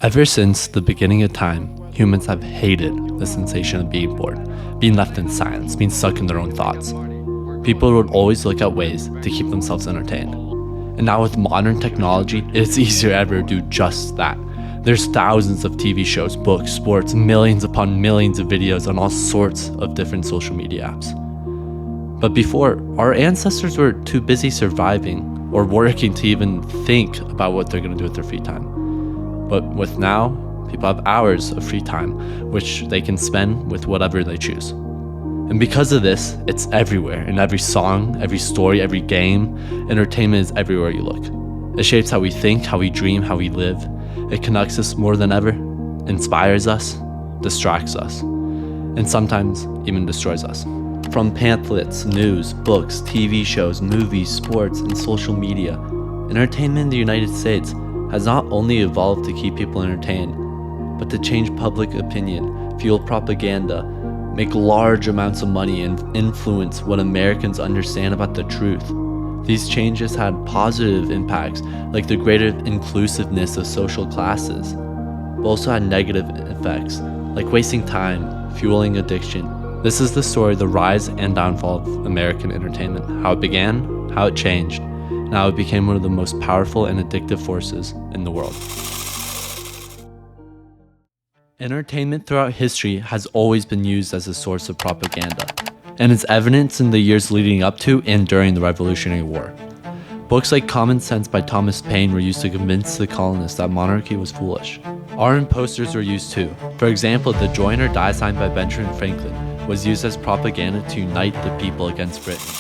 Ever since the beginning of time, humans have hated the sensation of being bored, being left in silence, being stuck in their own thoughts. People would always look at ways to keep themselves entertained. And now with modern technology, it's easier ever to do just that. There's thousands of TV shows, books, sports, millions upon millions of videos on all sorts of different social media apps. But before, our ancestors were too busy surviving or working to even think about what they're going to do with their free time. But with now, people have hours of free time, which they can spend with whatever they choose. And because of this, it's everywhere, in every song, every story, every game. Entertainment is everywhere you look. It shapes how we think, how we dream, how we live. It connects us more than ever, inspires us, distracts us, and sometimes even destroys us. From pamphlets, news, books, TV shows, movies, sports, and social media, entertainment in the United States has not only evolved to keep people entertained, but to change public opinion, fuel propaganda, make large amounts of money, and influence what Americans understand about the truth. These changes had positive impacts, like the greater inclusiveness of social classes, but also had negative effects, like wasting time, fueling addiction. This is the story, the rise and downfall of American entertainment, how it began, how it changed, and how it became one of the most powerful and addictive forces in the world. Entertainment throughout history has always been used as a source of propaganda, and it's evident in the years leading up to and during the Revolutionary War. Books like Common Sense by Thomas Paine were used to convince the colonists that monarchy was foolish. Art and posters were used too. For example, the Join or Die sign by Benjamin Franklin was used as propaganda to unite the people against Britain.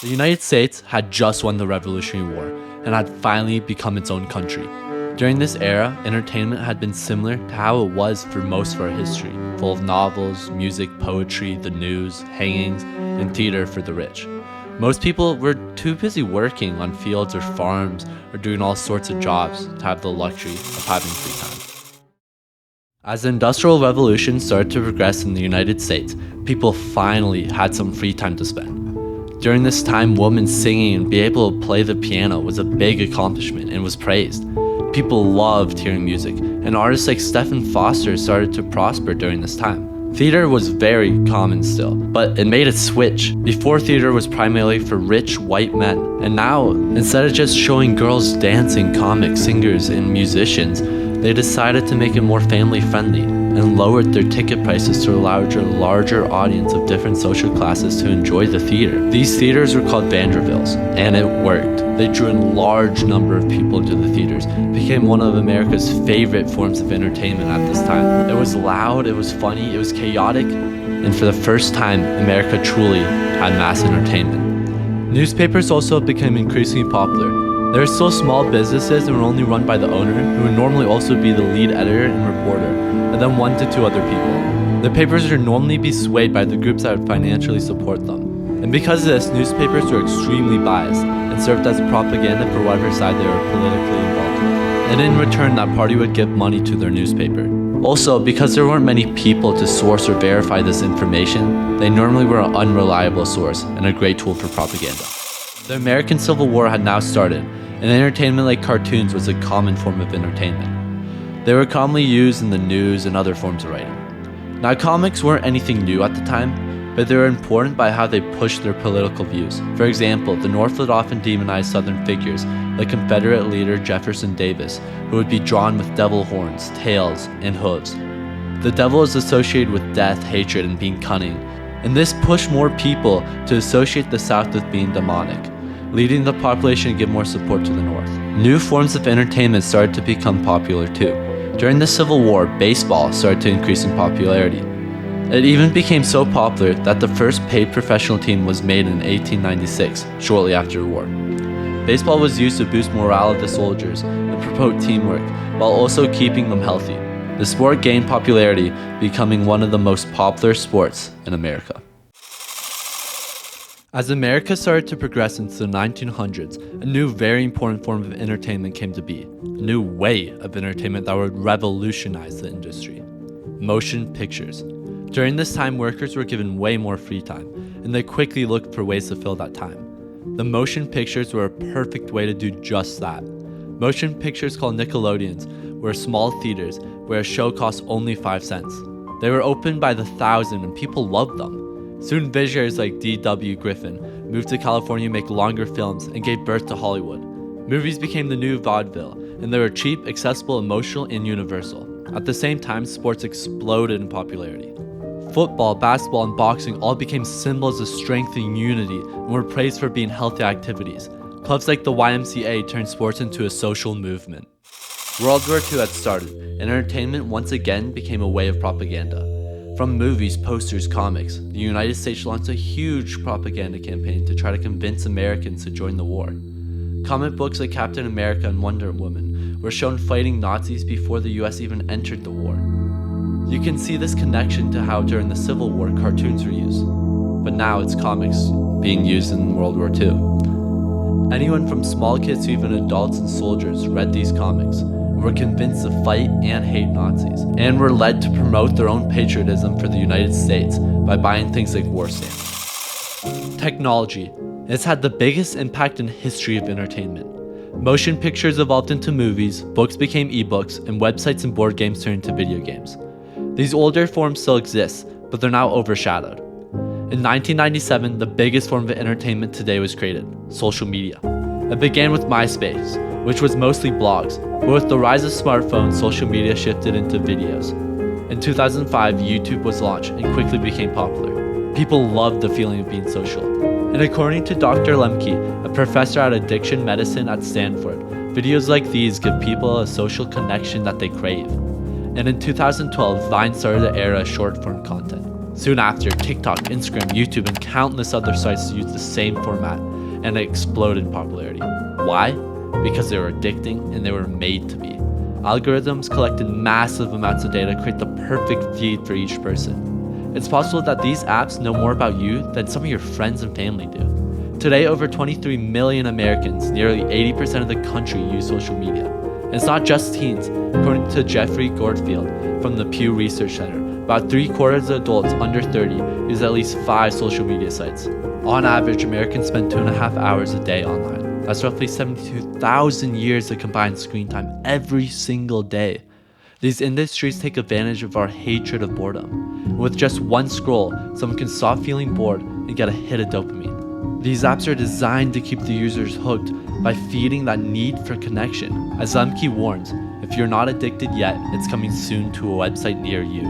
The United States had just won the Revolutionary War and had finally become its own country. During this era, entertainment had been similar to how it was for most of our history, full of novels, music, poetry, the news, hangings, and theater for the rich. Most people were too busy working on fields or farms or doing all sorts of jobs to have the luxury of having free time. As the Industrial Revolution started to progress in the United States, people finally had some free time to spend. During this time, women singing and being able to play the piano was a big accomplishment and was praised. People loved hearing music, and artists like Stephen Foster started to prosper during this time. Theater was very common still, but it made a switch. Before, theater was primarily for rich white men, and now, instead of just showing girls dancing, comics, singers, and musicians, they decided to make it more family-friendly and lowered their ticket prices to allow a larger audience of different social classes to enjoy the theater. These theaters were called Vanderbilts, and it worked. They drew in a large number of people into the theaters, became one of America's favorite forms of entertainment at this time. It was loud, it was funny, it was chaotic, and for the first time, America truly had mass entertainment. Newspapers also became increasingly popular. There are still small businesses that were only run by the owner, who would normally also be the lead editor and reporter, and then 1 to 2 other people. The papers would normally be swayed by the groups that would financially support them. And because of this, newspapers were extremely biased and served as propaganda for whatever side they were politically involved with. And in return, that party would give money to their newspaper. Also, because there weren't many people to source or verify this information, they normally were an unreliable source and a great tool for propaganda. The American Civil War had now started, and entertainment like cartoons was a common form of entertainment. They were commonly used in the news and other forms of writing. Now, comics weren't anything new at the time, but they were important by how they pushed their political views. For example, the North would often demonize Southern figures, like Confederate leader Jefferson Davis, who would be drawn with devil horns, tails, and hooves. The devil is associated with death, hatred, and being cunning, and this pushed more people to associate the South with being demonic, leading the population to give more support to the North. New forms of entertainment started to become popular too. During the Civil War, baseball started to increase in popularity. It even became so popular that the first paid professional team was made in 1896, shortly after the war. Baseball was used to boost morale of the soldiers and promote teamwork, while also keeping them healthy. The sport gained popularity, becoming one of the most popular sports in America. As America started to progress into the 1900s, a new very important form of entertainment came to be. A new way of entertainment that would revolutionize the industry. Motion pictures. During this time, workers were given way more free time, and they quickly looked for ways to fill that time. The motion pictures were a perfect way to do just that. Motion pictures called Nickelodeons were small theaters where a show cost only 5 cents. They were opened by the thousand and people loved them. Soon visionaries like D.W. Griffin moved to California to make longer films and gave birth to Hollywood. Movies became the new vaudeville, and they were cheap, accessible, emotional, and universal. At the same time, sports exploded in popularity. Football, basketball, and boxing all became symbols of strength and unity and were praised for being healthy activities. Clubs like the YMCA turned sports into a social movement. World War II had started, and entertainment once again became a way of propaganda. From movies, posters, comics, the United States launched a huge propaganda campaign to try to convince Americans to join the war. Comic books like Captain America and Wonder Woman were shown fighting Nazis before the US even entered the war. You can see this connection to how during the Civil War cartoons were used, but now it's comics being used in World War II. Anyone from small kids to even adults and soldiers read these comics and were convinced to fight and hate Nazis, and were led to promote their own patriotism for the United States by buying things like war stamps. Technology. It's had the biggest impact in the history of entertainment. Motion pictures evolved into movies, books became ebooks, and websites and board games turned into video games. These older forms still exist, but they're now overshadowed. In 1997, the biggest form of entertainment today was created: social media. It began with MySpace, which was mostly blogs, but with the rise of smartphones, social media shifted into videos. In 2005, YouTube was launched and quickly became popular. People loved the feeling of being social. And according to Dr. Lemke, a professor at addiction medicine at Stanford, videos like these give people a social connection that they crave. And in 2012, Vine started the era of short-form content. Soon after, TikTok, Instagram, YouTube, and countless other sites used the same format, and it exploded in popularity. Why? Because they were addicting and they were made to be. Algorithms collected massive amounts of data to create the perfect feed for each person. It's possible that these apps know more about you than some of your friends and family do. Today, over 23 million Americans, nearly 80% of the country, use social media. And it's not just teens. According to Jeffrey Gordfield from the Pew Research Center, about 3/4 of adults under 30 use at least 5 social media sites. On average, Americans spend 2.5 hours a day online. That's roughly 72,000 years of combined screen time every single day. These industries take advantage of our hatred of boredom. And with just one scroll, someone can stop feeling bored and get a hit of dopamine. These apps are designed to keep the users hooked by feeding that need for connection. As Lemke warns, if you're not addicted yet, it's coming soon to a website near you.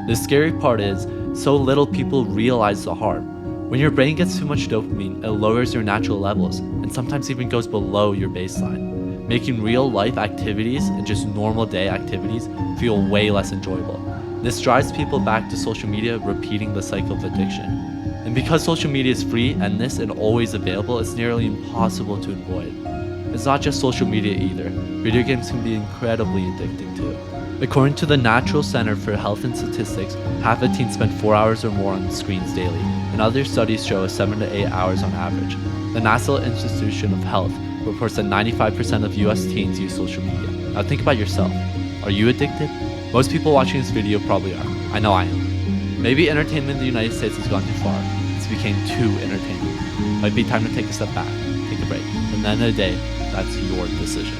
The scary part is, so little people realize the harm. When your brain gets too much dopamine, it lowers your natural levels and sometimes even goes below your baseline, making real life activities and just normal day activities feel way less enjoyable. This drives people back to social media, repeating the cycle of addiction. And because social media is free, endless, and always available, it's nearly impossible to avoid. It's not just social media either. Video games can be incredibly addicting too. According to the National Center for Health and Statistics, half of teens spend 4 hours or more on screens daily, and other studies show 7 to 8 hours on average. The National Institute of Health reports that 95% of US teens use social media. Now think about yourself. Are you addicted? Most people watching this video probably are. I know I am. Maybe entertainment in the United States has gone too far. It's became too entertaining. Might be time to take a step back, take a break. At the end of the day, that's your decision.